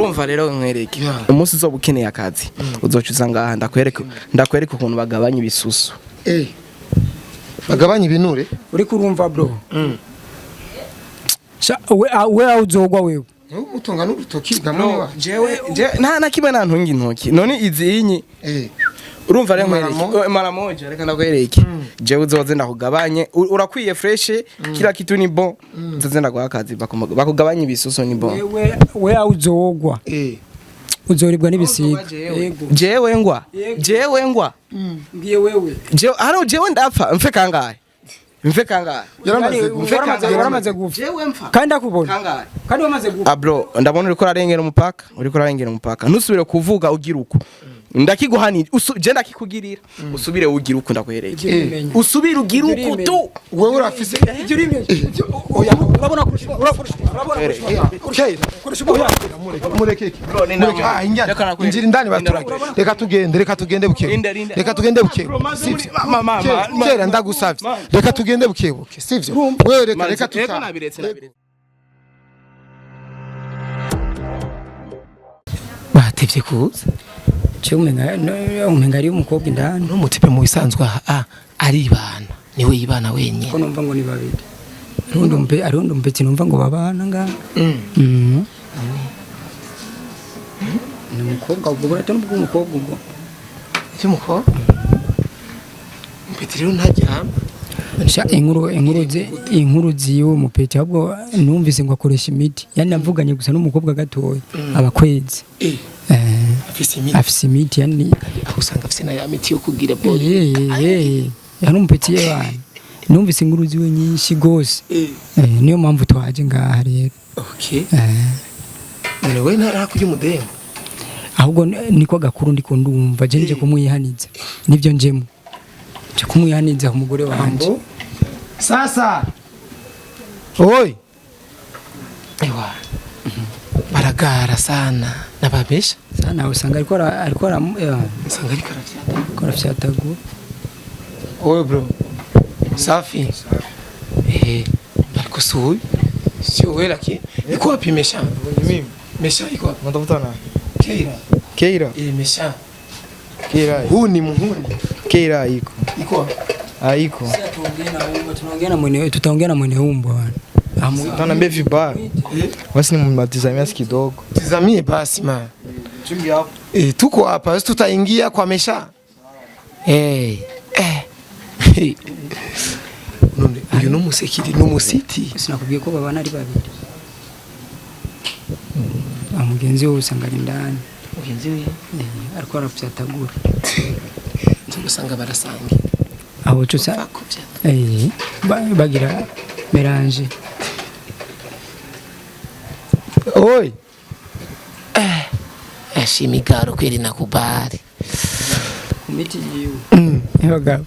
urumva rero nkwereke umunsi uzoba ukeneye akazi uzoca usanga ndakwereka ukuntu bagabanya ibisusu bagabanya ibinure uri kurumva bro we uzogwa wewe utunga n'urutoki gamwe wa jewe nta kimwe nantunga intoki none izinyi urumva rero nkwereke mara moja reka ndakwereke jewe uzoze ndakugabanye urakwiye fresh kila kitu ni bon uzoze ndaguha akazi bakugabanya ibisusu ni bon we uzogwa uzoribwa n'ibisiga jewe ngwa ngiye wewe jewe ndapfa mfe kangahe yaramaze gupfa kandi akubona kandi wamaze gupfa bro ndabona uriko urarengera umupaka ntusubire kuvuga ugira uko ndakiguhanira je ndakikugirira usubire ugira uko ndakwereke usubire ugira uko tu wewe urafise oya urabona mureke injira indani baturage reka tugende buke kera ndagusavye reka tugende buke sivyo wewe reka tuta batevye kuza umenga ari umukobwa indani n'umutipe mu bisanzwe ari ibana niwe yibana wenyine ko numva ngo ni babiri arundi umpeti numva ngo babana nga ni umukobwa ubwo burato n'ubwo umukobwa ubwo cy'umukobwa umpeti rero ntajyama inkuru ziyo mupeti ahubwo numvise ngo akoresha imiti yani navuganye gusa n'umukobwa gatoya abakwezi afise imiti yani usanga afise na ya miti yo kugira body yani umpeti y'abana numvise inkuru ziwe nyinshi gose niyo mpamvu twaje ngaha rero wewe ntara kujya umudemo ahubwo niko gakuru ndiko ndumva je nje kumwihaniza nivyo njemo je kumwihaniza ku mugore wanje sasa oi ewa baragara sana nababesha sana usanga ariko usanga ariko arafyatagu oye bro safi ariko suwi sio wewe lakini iko wapi mesha mimi mesha iko wapi unatafuta na Keira mesha Keira huu ni muhuni Keira iko haiko tunaongea na mwenyewe tutaongea na mwenye umbo bwana Ananiambia vibaya. Basi nimatizamia kidogo. Tizamie basi man. Chungi hapo. Tuko hapa, sisi tutaingia kwa mesha. None no musekiri no musiti. Sinakubwiye ko babana ari babiri. Amugenzi we usanga ari ndani. Mugenzi we ariko arapyatagura. Nzosanga barasange. Abo cyose bagira melange. Oi. Ashimigaro kweli nakubali. Kumiti yiwe. Ebagabo.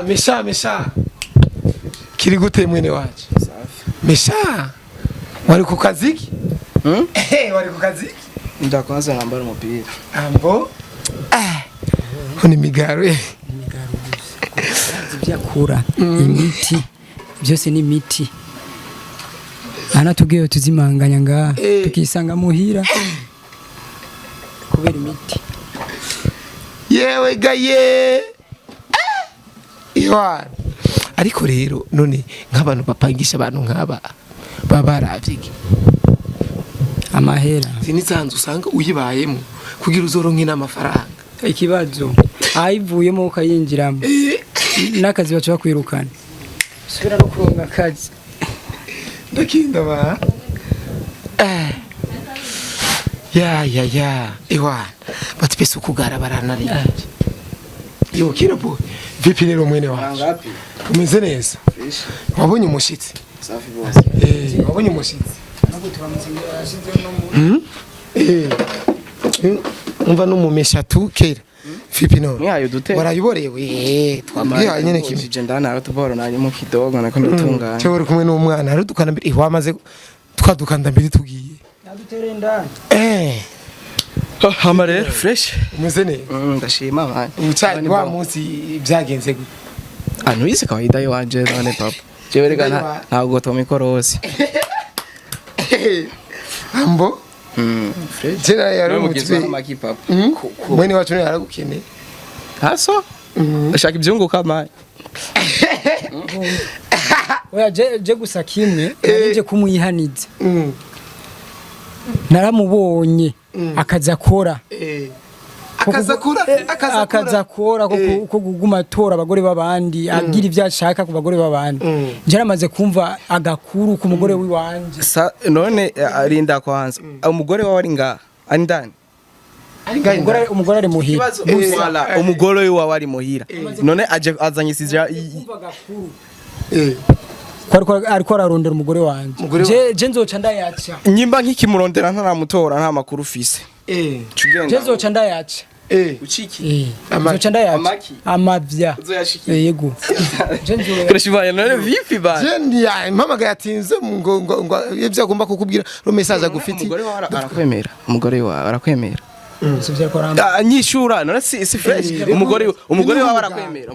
Mesha. Kiri gute mwene wacu? Safi. Mesha. Wali ku kaziki? Wali ku kaziki? Ndakwanza nambara umupira. Ambo? Honi migaro. Byakura imiti. Byose ni imiti. Ana tugiye tuzimanganya nga tukisanga muhira. Kubera imiti. Yewe gaye. Iwa. Ariko rero none nk'abantu bapangisha abantu nk'aba babaravye amahera sinizanze usanga uyibayemo kugira uzoronke n'amafaranga ikibazo ayivuyemo ukayinjiramo nakazi bacu bakwirukana subira no kuronka akazi ndakinda ba ya iwa batipese ukugara baranari yo kirabo vipi rero mwene wacu umeze neza wabonye umushitsi safi bose wabonye umushitsi nako turamuzingira ashize no umva no mumesha tu kera vipi no mwayo dute warayiborewe twambwiye nyene kimwe je ndana aratuboro nanye mu kidogo nako ndutunganya cyo uri kumwe n'umwana arudukana mbere wamaze twadukanda mbere tugiye nadutere ndani hama rero fresh umeze neza ndashima man ucari wa munsi byagenze gute Nuisi kawaida iwanje none papa jewe reka ntabwo tomikorosi ambo tena yari mugizwe umutwe n'amakipa mwene wacu yaragukeneye haso ashaka ibyunguka amaye oya je gusa kimwe nje kumwihaniza naramubonye akazakora akazakora ko kuguma tora abagore babandi agira ibyo ashaka ku bagore babandi nje namaze kumva agakuru ku mugore wiwanje none arinda kwanza umugore wawe ari nga ari ndani umugore ari muhira umugore wawe ari muhira none azanye sizira ariko ararondera umugore wanje je nzoca ndayaca nyimba nk'ikimurondera ntaramutora nta makuru ufise je nzoca ndayaca uchiki nzoca ndayaca amavya yego je nzoya kurashibaya none vipi bana je ndiya impamaga yatinze ngo ivyo agomba kukubwira ro message agufiti umugore wawe arakwemera nyishura none si fresh umugore wawe arakwemera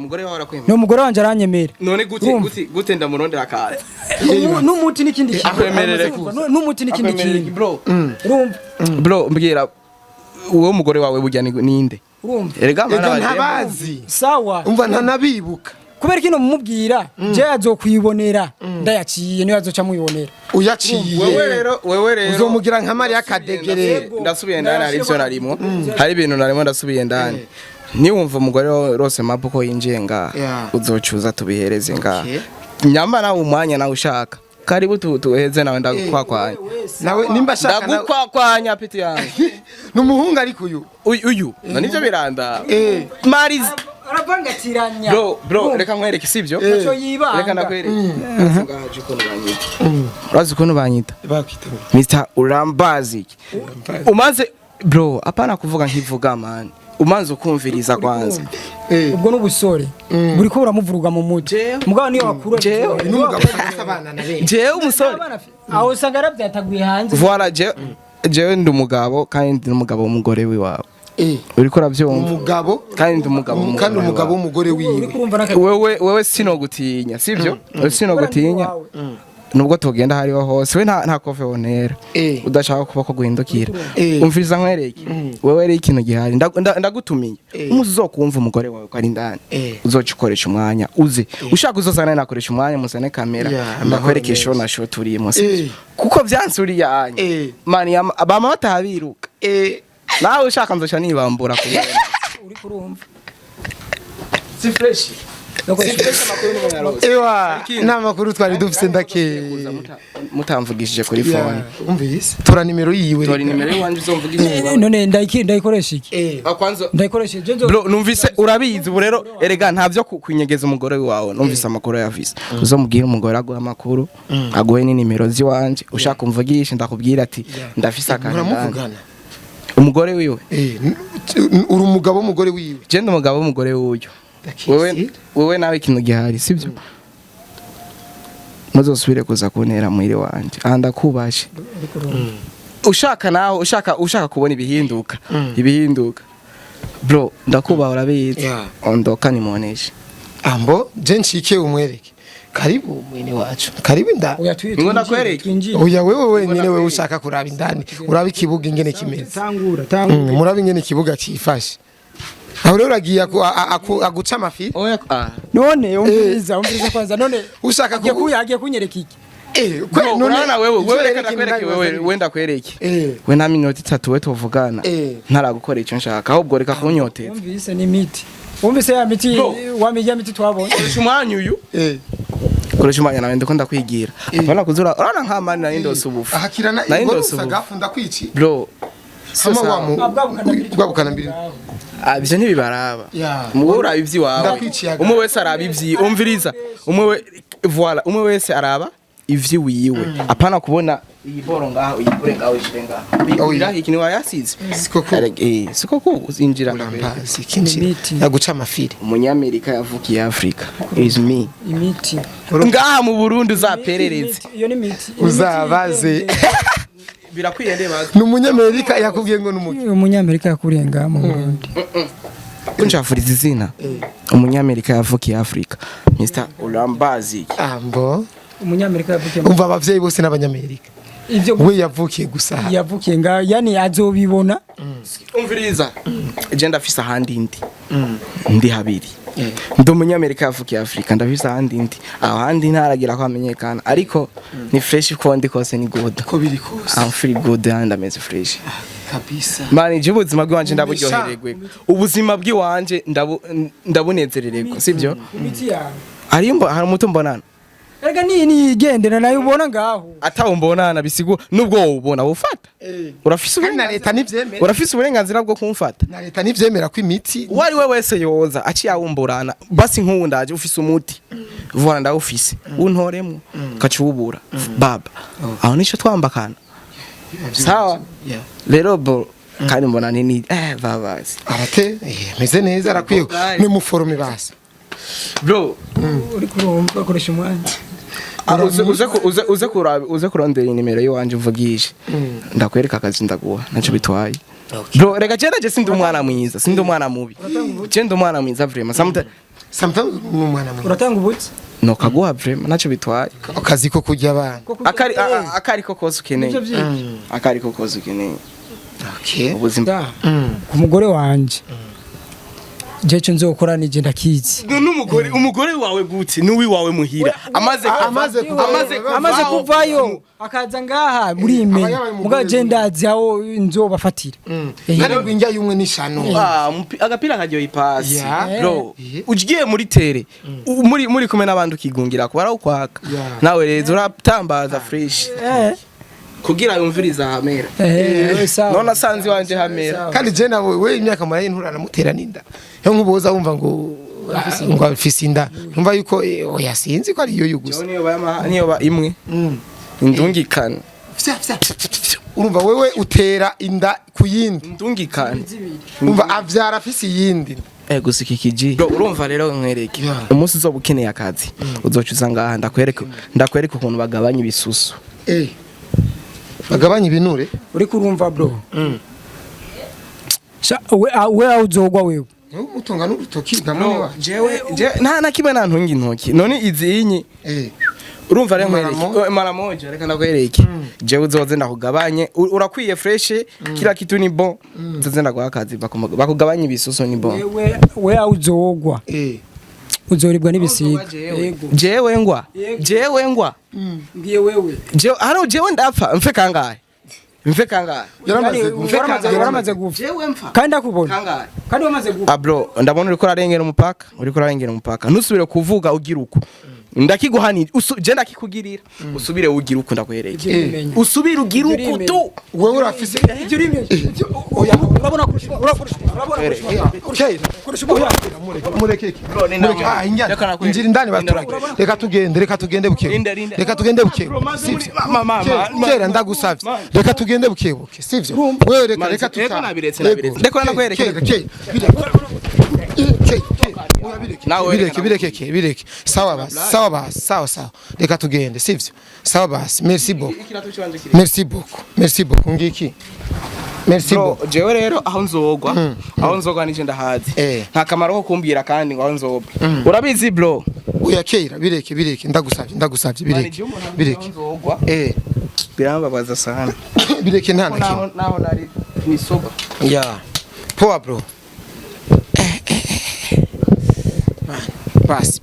no umugore wanje aranyemera none gute ndamurondera akaza n'umuti n'ikindi n'umuti n'ikindi kintu bro mbwira uwo mugore wawe burya ninde erega ntabazi sawa umva ntanabibuka kubera kino mumubwira je azokwibonera ndayaciye niyo azoca muyibonera uyaciye wewe rero uzomugira nka Maria Kadegere ndasubiye ndani hari ivyo narimo hari ibintu narimo ndasubiye ndani niwumva umugore rose mapo ko yinjiye nga uzocuza tubihereze nga nyamara umwanya nawe ushaka karibu tuheze nawe ndagukwakwanya nawe nimba shaka ndagukwakwanya piti yanjye numuhunga ariko uyu nivyo biranda Mariz aravangatiranya bro reka nkwereke sivyo reka nakwereke ngaje ko nubanyita urazi ko nubanyita Mr Urambazi umaze bro apana kuvuga nkivuga man umanze ukumviriza kwanza ubwo n'ubusore buri ko uramuvuruga mu mutwe mugabo niyo wakura n'umugabo afabana na benshi je umusore aho usanga arabyataguye hanze voilà je ndi umugabo kandi ndi umugabo w'umugore wiwawe uriko uravyumva umugabo kandi umugabo w'umugore wiwe wewe sinogutinya sivyo sinogutinya nubwo tugenda hariho hose we nta kofe wonera udashaka kuba ko guhindukira umviriza nkwereke wewe ari ikintu gihari ndagutumiye umuzi uzokumva umugore wawe ko ari ndani uzoca ukoresha umwanya uze ushaka uzozana nakoresha umwanya muzane kamera ndakwereke show na show turimo kuko vyansuriye anye mani abama batabiruka nawe ushaka nzoca nibambura kubera uri kurumva si fresh ewa namakuru twari dufise ndake mutamvugishije kuri phone umvise tora nimero yiwe tora nimero yiwanje uzomvugisha none ndayikoresha iki akwanza ndayikoresha bro numvise urabizi ubu rero erega ntavyo kwinyegeza umugore wawe numvise amakuru yavise uzomubwira umugore aguha amakuru aguhe ni nimero ziwanje ushaka umvugisha ndakubwira ati ndafise akana umugore wiwe uri umugabo w'umugore wiwe je ndi umugabo w'umugore w'uyo wewe nawe ikintu gihari sivyo muzosubire kuza kuntera muhire wanje ndakubashe ushaka nawe ushaka kubona ibihinduka bro ndakubaha urabizi ondoka nimuoneshe ambo je nshike umwereke karibu mwene wacu karibu ndani ngo nakwereke oya wewe wewe ushaka kuraba indani uraba ikibuga ingene kimeze tangura muraba ingene ikibuga cifashe aho rero uragiye aguca amafi none umviriza kwanza none ushaka yagiye kunyereka iki none wewe reka nakwereke wewe wenda kwereke we nta minota 3 we tuvugana ntaragukora icyo nshaka ahubwo reka kunyoteza umvise ni miti umvise ya miti wamijya miti twabonye umwanya uyu koresha umwanya nawe ndiko ndakwigira abana kuzura urana nkamani na indose ubufu ahakirana ingoro sagafunda kwici bro sama bwabukana mbiri abije ntibibaraba muhura ivyi wawe umwe wese araba ivyi umviriza umwe wese araba ivyi wiwe apana kubona iyi boro ngaho uyikure ngaho ishenga bira iki ni wayasize sikoko uzinjira mpazi kinjira yaguca amafiri umunyamerika yavukiye Afrika is me imiti ngaha mu Burundi uzaperereze iyo ni miti uzabaze birakwiye ndebaza n'umunyamerika yakubwiye ngo umunyamerika yakuriye ngaha mu Burundi unjafuriza izina umunyamerika yavukiye Afrika Mr Urambazi ambo umunyamerika yavukiye umva abavyeyi bose n'abanyamerika ivyo we yavukiye gusa yavukiye nga yani azobibona umviriza je ndafise ahandi ndi habiri ndi umunyamerika yavukiye Afrika ndafise ahandi aho handi ntaragira ko amenyekana ariko ni fresh ko ndi kose ni good ko biri kose I'm feel good and ameze fresh kabisa mani je ubuzima bw'iwanje ndaburyohererwe ubuzima bw'iwanje ndabunezerererwa sibyo imiti yawe hari umuto mbonana Erega ni igendera nayo ubona ngaho. Atawo mbonana bisigura nubwo ubona ufata. Urafise uburenganzira bwo kumfata. Na leta nivyemera ko imiti wari we wese yoza aciye awumburana basi nk'uwundaje ufise umuti. Vona ndawufise. Untoremwe kacubura. Baba. Aho nico twambakana. Sawa. Rero bo kandi mbona nini babazi. Arate meze neza arakwiye ni muforme basi. Bro, uri kurumva koresha umwanya. uze kurondera inimero yiwanje uvugishe ndakwereka akazi ndaguha naco bitwaye bro rega je sindi umwana mwiza sindi umwana mubi je ndi umwana mwiza vraiment sometimes umwana mwiza uratanga ubutsi no kaguha vraiment naco bitwaye akazi ko kujya abana akari ko kose ukeneye akari ko kose ukeneye okay ubuzima ku mugore wanje jeje nzokora nije ndakizi umugore wawe gutse nuwi wawe muhira amaze kuvayo akaza ngaha muri ime muga je ndazi aho nzobafatira kandi ngwinjya yumwe nishano agapira kajyo ipasi bro ugiye muri tere muri kumwe n'abantu kigungira ko barawukwaka nawe rero uratambaza fresh kugira yumviriza hamera none asanzi wanje hamera kandi je nawe we imyaka maraye nturana mutera ninda yo nkuboza wumva ngo afise inda numva yuko oya sinzi ko ari yo yugusa niyo ba imwe indungikana urumva wewe utera inda kuyindi indungikana umva avyara afise yindi gusa ikikiji urumva rero nkwereke umunsi uzobukeneye akazi uzoca usanga ndakwereka ukuntu bagabanya ibisusu bagabanya ibinure uri kurumva bro we uzogwa wewe utunga n'urutoki gamwe wa jewe nta kimwe nantunga intoki none izinyi urumva rero nkwereke mara moja reka ndakwereke jewe uzoze ndakugabanye urakwiye fresh kila kitu ni bon uzoze ndaguha akazi bakugabanya ibisusu ni bon we uzogwa uzoribwa n'ibisiga jewe ngwa ngiye wewe jewe ndapfa mfe kangahe yaramaze gupfa jewe mfa kandi akubona kandi wamaze gupfa bro ndabona uriko urarengera umupaka ntusubire kuvuga ugira uko ndakiguhanira je ndakikugirira usubire ugira uko ndakwereke usubire ugira uko tu wewe urafise ibyo rimwe oya urabona mureke injira indani baturage reka tugende buke kera ndagusavye reka tugende buke sivyo wewe reka bireke sawa basi reka tugende sivyo sawa basi merci beaucoup ngiki merci beaucoup jewe rero aho nzogwa nije ndahazi nta kamaro ko kumbwira kandi ngo aho nzobwa urabizi bro uya kera bireke ndagusavye bireke birambabaza sana bireke nta nakimwe naho nari nisoba poa bro basi